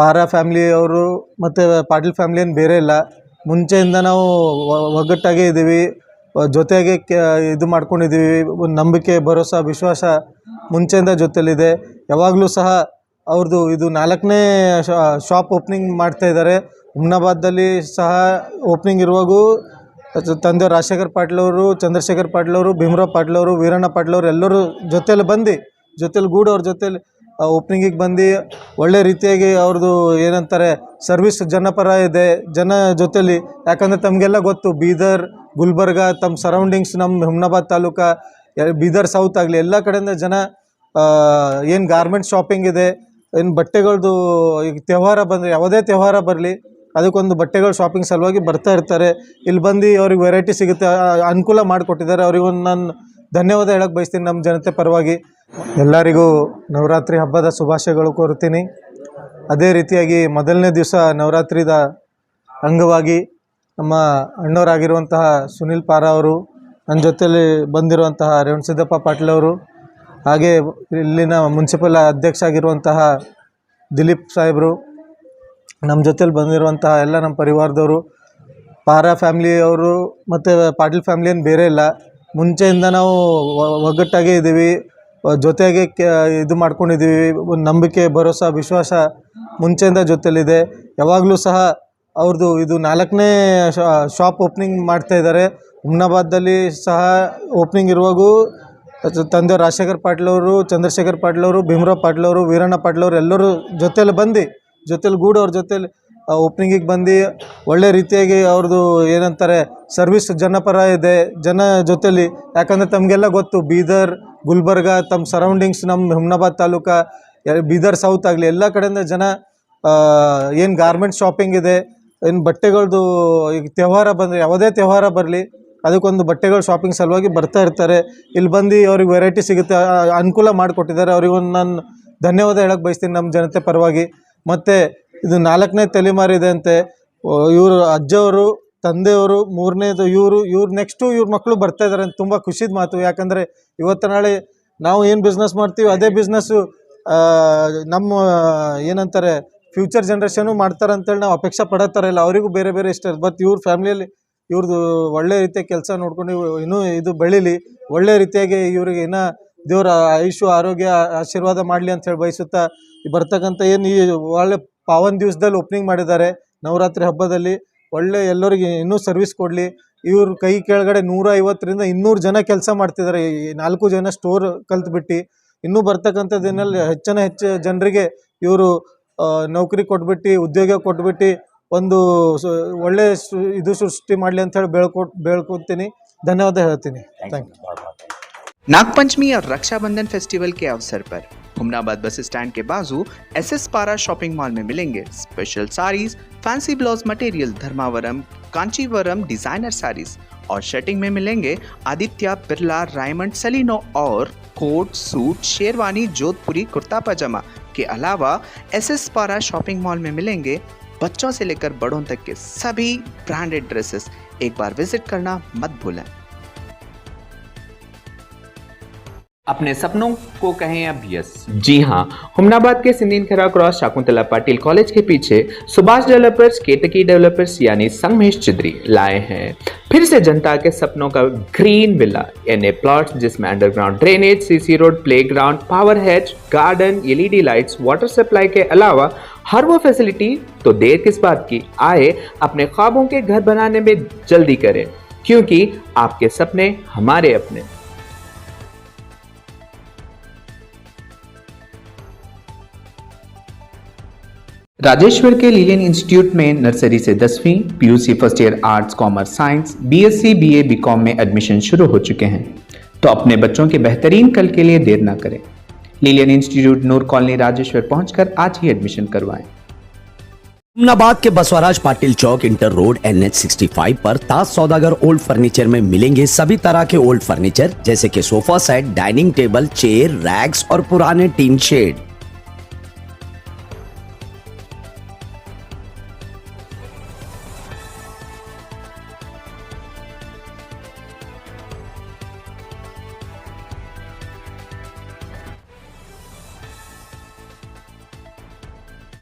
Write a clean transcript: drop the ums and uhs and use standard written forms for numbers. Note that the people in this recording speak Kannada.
ಪಾರಾ ಫ್ಯಾಮಿಲಿಯವರು ಮತ್ತು ಪಾಟೀಲ್ ಫ್ಯಾಮಿಲಿ ಏನು ಬೇರೆ ಇಲ್ಲ. ಮುಂಚೆಯಿಂದ ನಾವು ಒಗ್ಗಟ್ಟಾಗೇ ಇದ್ದೀವಿ, ಜೊತೆಗೆ ಇದು ಮಾಡ್ಕೊಂಡಿದ್ದೀವಿ. ಒಂದು ನಂಬಿಕೆ, ಭರೋಸಾ, ವಿಶ್ವಾಸ ಮುಂಚೆಯಿಂದ ಜೊತೆಯಲ್ಲಿದೆ. ಯಾವಾಗಲೂ ಸಹ ಅವ್ರದ್ದು ಇದು 4ನೇ ಶಾಪ್ ಓಪನಿಂಗ್ ಮಾಡ್ತಾಯಿದ್ದಾರೆ. ಹುಮ್ನಾಬಾದಲ್ಲಿ ಸಹ ಓಪನಿಂಗ್ ಇರುವಾಗೂ ತಂದೆಯವರು ರಾಜಶೇಖರ್ ಪಾಟೀಲವರು, ಚಂದ್ರಶೇಖರ್ ಪಾಟೀಲವರು, ಭೀಮರಾವ್ ಪಾಟೀಲವರು, ವೀರಣ್ಣ ಪಾಟೀಲವರು ಎಲ್ಲರೂ ಜೊತೆಲಿ ಗೂಡು ಅವ್ರ ಜೊತೆಲಿ ಓಪನಿಂಗಿಗೆ ಬಂದು ಒಳ್ಳೆ ರೀತಿಯಾಗಿ ಅವ್ರದ್ದು ಏನಂತಾರೆ ಸರ್ವಿಸ್ ಜನಪರ ಇದೆ ಜನ ಜೊತೆಲಿ. ಯಾಕಂದರೆ ತಮಗೆಲ್ಲ ಗೊತ್ತು, ಬೀದರ್, ಗುಲ್ಬರ್ಗ, ತಮ್ಮ ಸರೌಂಡಿಂಗ್ಸ್, ನಮ್ಮ ಹುಮ್ನಾಬಾದ್ ತಾಲೂಕು, ಬೀದರ್ ಸೌತ್ ಆಗಲಿ ಎಲ್ಲ ಕಡೆಯಿಂದ ಜನ ಏನು ಗಾರ್ಮೆಂಟ್ ಶಾಪಿಂಗ್ ಇದೆ, ಏನು ಬಟ್ಟೆಗಳದ್ದು ಈಗ ತ್ಯವಹಾರ ಬಂದರೆ, ಯಾವುದೇ ತ್ಯವಹಾರ ಬರಲಿ ಅದಕ್ಕೊಂದು ಬಟ್ಟೆಗಳ ಶಾಪಿಂಗ್ ಸಲುವಾಗಿ ಬರ್ತಾ ಇರ್ತಾರೆ. ಇಲ್ಲಿ ಬಂದು ಅವ್ರಿಗೆ ವೆರೈಟಿ ಸಿಗುತ್ತೆ, ಅನುಕೂಲ ಮಾಡಿಕೊಟ್ಟಿದ್ದಾರೆ. ಅವ್ರಿಗೊಂದು ನಾನು ಧನ್ಯವಾದ ಹೇಳಕ್ಕೆ ಬಯಸ್ತೀನಿ ನಮ್ಮ ಜನತೆ ಪರವಾಗಿ. ಎಲ್ಲರಿಗೂ ನವರಾತ್ರಿ ಹಬ್ಬದ ಶುಭಾಶಯಗಳು ಕೋರುತ್ತೀನಿ. ಅದೇ ರೀತಿಯಾಗಿ ಮೊದಲನೇ ದಿವಸ ನವರಾತ್ರಿದ ಅಂಗವಾಗಿ ನಮ್ಮ ಅಣ್ಣವರಾಗಿರುವಂತಹ ಸುನಿಲ್ ಪಾರಾ ಅವರು, ನನ್ನ ಜೊತೆಯಲ್ಲಿ ಬಂದಿರುವಂತಹ ರೇವಣಸಿದ್ದಪ್ಪ ಪಾಟೀಲ್ ಅವರು, ಹಾಗೆ ಇಲ್ಲಿನ ಮುನ್ಸಿಪಲ್ ಅಧ್ಯಕ್ಷ ಆಗಿರುವಂತಹ ದಿಲೀಪ್ ಸಾಹೇಬರು, ನಮ್ಮ ಜೊತೆಲಿ ಬಂದಿರುವಂತಹ ಎಲ್ಲ ನಮ್ಮ ಪರಿವಾರದವರು, ಪಾರಾ ಫ್ಯಾಮಿಲಿಯವರು ಮತ್ತು ಪಾಟೀಲ್ ಫ್ಯಾಮಿಲಿ ಏನು ಬೇರೆ ಇಲ್ಲ. ಮುಂಚೆಯಿಂದ ನಾವು ಒಗ್ಗಟ್ಟಾಗೇ ಇದ್ದೀವಿ, ಜೊತೆಗೆ ಇದು ಮಾಡ್ಕೊಂಡಿದ್ದೀವಿ. ಒಂದು ನಂಬಿಕೆ, ಭರೋಸಾ, ವಿಶ್ವಾಸ ಮುಂಚೆಯಿಂದ ಜೊತೆಯಲ್ಲಿದೆ. ಯಾವಾಗಲೂ ಸಹ ಅವ್ರದ್ದು ಇದು 4ನೇ ಶಾಪ್ ಓಪನಿಂಗ್ ಮಾಡ್ತಾಯಿದ್ದಾರೆ. ಹುಮ್ನಾಬಾದಲ್ಲಿ ಸಹ ಓಪನಿಂಗ್ ಇರುವಾಗೂ ತಂದೆಯವರು ರಾಜಶೇಖರ್ ಪಾಟೀಲವರು, ಚಂದ್ರಶೇಖರ್ ಪಾಟೀಲವರು, ಭೀಮರಾವ್ ಪಾಟೀಲವರು, ವೀರಣ್ಣ ಪಾಟೀಲವರು ಎಲ್ಲರೂ ಜೊತೆಲಿ ಗೂಡು ಅವ್ರ ಜೊತೆಲಿ ಓಪನಿಂಗಿಗೆ ಬಂದು ಒಳ್ಳೆ ರೀತಿಯಾಗಿ ಅವ್ರದ್ದು ಏನಂತಾರೆ ಸರ್ವಿಸ್ ಜನಪರ ಇದೆ ಜನ ಜೊತೆಲಿ. ಯಾಕಂದರೆ ತಮಗೆಲ್ಲ ಗೊತ್ತು, ಬೀದರ್, ಗುಲ್ಬರ್ಗ, ತಮ್ಮ ಸರೌಂಡಿಂಗ್ಸ್, ನಮ್ಮ ಹುಮ್ನಾಬಾದ್ ತಾಲೂಕು, ಬೀದರ್ ಸೌತ್ ಆಗಲಿ ಎಲ್ಲ ಕಡೆಯಿಂದ ಜನ ಏನು ಗಾರ್ಮೆಂಟ್ ಶಾಪಿಂಗ್ ಇದೆ, ಏನು ಬಟ್ಟೆಗಳದ್ದು ಈಗ ತ್ಯವಹಾರ ಬಂದರೆ, ಯಾವುದೇ ತ್ಯವಹಾರ ಬರಲಿ ಅದಕ್ಕೊಂದು ಬಟ್ಟೆಗಳ ಶಾಪಿಂಗ್ ಸಲುವಾಗಿ ಬರ್ತಾ ಇರ್ತಾರೆ. ಇಲ್ಲಿ ಬಂದು ಅವ್ರಿಗೆ ವೆರೈಟಿ ಸಿಗುತ್ತೆ, ಅನುಕೂಲ ಮಾಡಿಕೊಟ್ಟಿದ್ದಾರೆ. ಅವ್ರಿಗೊಂದು ನಾನು ಧನ್ಯವಾದ ಹೇಳಕ್ಕೆ ಬಯಸ್ತೀನಿ ನಮ್ಮ ಜನತೆ ಪರವಾಗಿ. ಮತ್ತು ಇದು 4ನೇ ತಲೆಮಾರಿದೆ ಅಂತೆ. ಇವರು ಅಜ್ಜವರು, ತಂದೆಯವರು, 3ನೇದು ಇವ್ರು ನೆಕ್ಸ್ಟು ಇವ್ರ ಮಕ್ಕಳು ಬರ್ತಾ ಇದ್ದಾರೆ ಅಂತ ತುಂಬ ಖುಷಿದ ಮಾತು. ಯಾಕಂದರೆ ಇವತ್ತು ನಾಳೆ ನಾವು ಏನು ಬಿಸ್ನೆಸ್ ಮಾಡ್ತೀವಿ ಅದೇ ಬಿಸ್ನೆಸ್ಸು ನಮ್ಮ ಏನಂತಾರೆ ಫ್ಯೂಚರ್ ಜನ್ರೇಷನು ಮಾಡ್ತಾರೆ ಅಂತೇಳಿ ನಾವು ಅಪೇಕ್ಷೆ ಪಡೋ ಥರ ಇಲ್ಲ. ಅವರಿಗೂ ಬೇರೆ ಬೇರೆ ಇಷ್ಟ ಇರುತ್ತೆ. ಬಟ್ ಇವ್ರ ಫ್ಯಾಮ್ಲಿಯಲ್ಲಿ ಇವ್ರದ್ದು ಒಳ್ಳೆ ರೀತಿಯ ಕೆಲಸ ನೋಡ್ಕೊಂಡು ಇನ್ನೂ ಇದು ಬೆಳೀಲಿ, ಒಳ್ಳೆ ರೀತಿಯಾಗಿ ಇವರಿಗೆ ಇನ್ನೂ ದೇವರ ಆಯುಷ್ಯ, ಆರೋಗ್ಯ, ಆಶೀರ್ವಾದ ಮಾಡಲಿ ಅಂತೇಳಿ ಬಯಸುತ್ತಾ ಬರ್ತಕ್ಕಂಥ ಏನು ಈ ಒಳ್ಳೆ ಪಾವನ್ ದಿವಸದಲ್ಲಿ ಓಪನಿಂಗ್ ಮಾಡಿದ್ದಾರೆ ನವರಾತ್ರಿ ಹಬ್ಬದಲ್ಲಿ. ಒಳ್ಳೆ ಎಲ್ಲರಿಗೆ ಇನ್ನೂ ಸರ್ವಿಸ್ ಕೊಡಲಿ. ಇವ್ರ ಕೈ ಕೆಳಗಡೆ 150ರಿಂದ 200 ಜನ ಕೆಲಸ ಮಾಡ್ತಿದ್ದಾರೆ. 4 ಜನ ಸ್ಟೋರ್ ಕಲ್ತ್ಬಿಟ್ಟು ಇನ್ನೂ ಬರ್ತಕ್ಕಂಥದ್ದೇನಲ್ಲಿ ಹೆಚ್ಚು ಜನರಿಗೆ ಇವರು ನೌಕರಿ ಕೊಟ್ಬಿಟ್ಟು, ಉದ್ಯೋಗ ಕೊಟ್ಬಿಟ್ಟು ಒಂದು ಒಳ್ಳೆ ಇದು ಸೃಷ್ಟಿ ಮಾಡಲಿ ಅಂತ ಹೇಳಿ ಬೇಳ್ಕೊತೀನಿ. ಧನ್ಯವಾದ ಹೇಳ್ತೀನಿ. Thank you. नागपंचमी और रक्षाबंधन फेस्टिवल के अवसर पर हुमनाबाद बस स्टैंड के बाजू SS पारा शॉपिंग मॉल में मिलेंगे special saris, fancy blouse material, Dharmavaram, Kanjeevaram designer saris और शर्टिंग में मिलेंगे आदित्य बिरला, रायमंड, सलीनो और कोट, सूट, शेरवानी, जोधपुरी, कुर्ता पजामा के अलावा SS पारा शॉपिंग मॉल में मिलेंगे बच्चों से लेकर बड़ों तक के सभी ब्रांडेड ड्रेसेस। एक बार विजिट करना मत भूलें। अपने सपनों को कहें अब यस। जी हाँ, हुमनाबाद के सिंदीन खरा क्रॉस शाकुंतला पाटिल कॉलेज के पीछे सुभाष डेवलपर्स, केतकी डेवलपर्स यानी संगमेश चिद्री लाए हैं फिर से जनता के सपनों का ग्रीन विला यानी प्लॉट्स, जिसमें underground drainage, CC road, playground, power hatch, garden, LED lights, water supply के अलावा हर वो फैसिलिटी। तो देर किस बात की, आए अपने ख्वाबों के घर बनाने में जल्दी करें, क्योंकि आपके सपने हमारे अपने। राजेश्वर के लीलियन इंस्टीट्यूट में नर्सरी से 10वीं, PUC first year arts, commerce, science, BSc, BA, BCom में एडमिशन शुरू हो चुके हैं। तो अपने बच्चों के बेहतरीन कल के लिए देर ना करें। लीलियन इंस्टीट्यूट, नूर कॉलोनी, राजेश्वर पहुंचकर आज ही एडमिशन करवाएं। हुमनाबाद के बसवराज पाटिल चौक, इंटर रोड, NH 65 पर ताज सौदागर ओल्ड फर्नीचर में मिलेंगे सभी तरह के ओल्ड फर्नीचर, जैसे कि sofa set, dining table, chair, racks और पुराने टीन शेड।